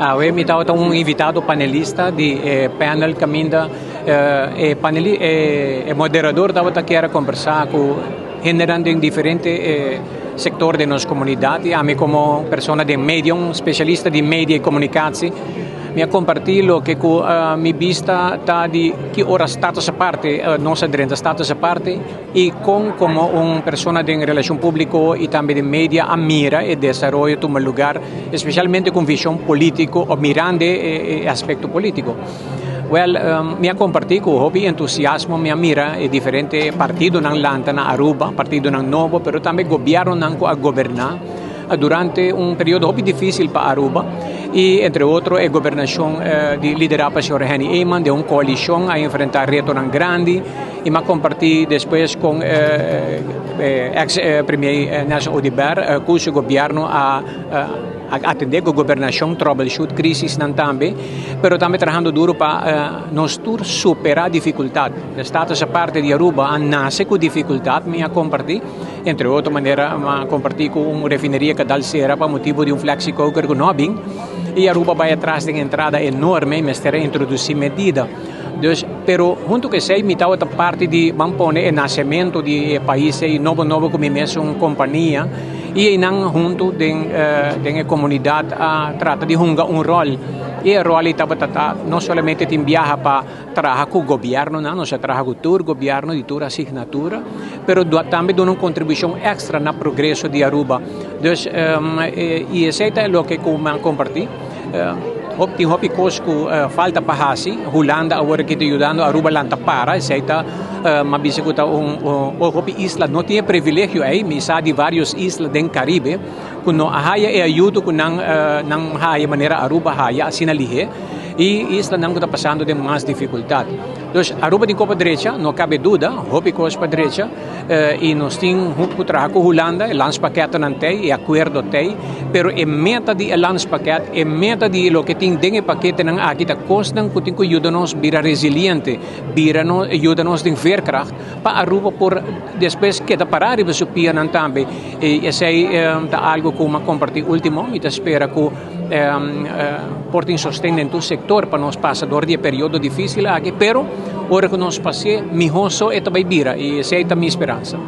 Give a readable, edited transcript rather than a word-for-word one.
Eu me estava um invitado panelista de panel caminda moderador estava que era conversar com generando em diferentes setores da nossa comunidade. A mim como pessoa de medium, especialista de mídia e comunicação, mi compartillo che mi vista di che ora stato a parte nostra diretta stato a parte e con como una persona in relazione pubblico e anche di media ammira e desarrollo tu lugar specialmente con visione politico o mirante aspetto politico. Mi ha compartito hobby entusiasmo mi ammira e differenti partiti non lantana Aruba partito non nuovo però anche governo nanco a governare durante un periodo hobby difficile per Aruba e entre outros a governação liderada por Henny Eyman de uma coalição a enfrentar retos grandes e me compartilhei depois com ex-premier Nelson Odibert cujo governo a atender a governação troubleshoot crisis também, pero também trabalhando duro para nós superar dificuldade. Status a parte de Aruba nasce com dificuldade, me compartilhei entre outras maneiras, compartilhei com uma refineria que dá cera para motivo de flexicoker com Nobing e Aruba vai atrás de entrada enorme, mas terá introduzir medida. Pero junto que sei, me estava parte de Bampone e nascimento de países novo como mesmo uma companhia e não junto da comunidade trata de jogar rol e o rol estava não somente em viajar para trabalhar com o governo, não se trabalha com o governo de toda assinatura, pero também dá uma contribuição extra no progresso de Aruba. E esse é o que compartilho. Hopi cosco falta pahasi Holanda agora que está ajudando Aruba lanta para aceita mas bisekuta hopi isla não tinha privilégio aí misa de vários islas do Caribe kuno ahaya e ajuda com não haya maneira Aruba haya sinalihe e isla não está passando de mais dificuldade. Então Aruba de copa direita não cabe dúvida hopi cospa direita e nós temos que trabalhar com Holanda e landspaquete não tem e acordo tem pero a meta de landspaquete e meta de lo que tem dentro paquete não aqui está costando que tem que ajuda-nos a resiliente ajuda-nos a verkracht para Aruba por depois que está parar e você pia não também e esse é algo como compartilhar último e espera que portem sostenimento do setor para nós passar por um período difícil aqui pero ora que nós passei mihoso e também vira e essa é a minha esperança.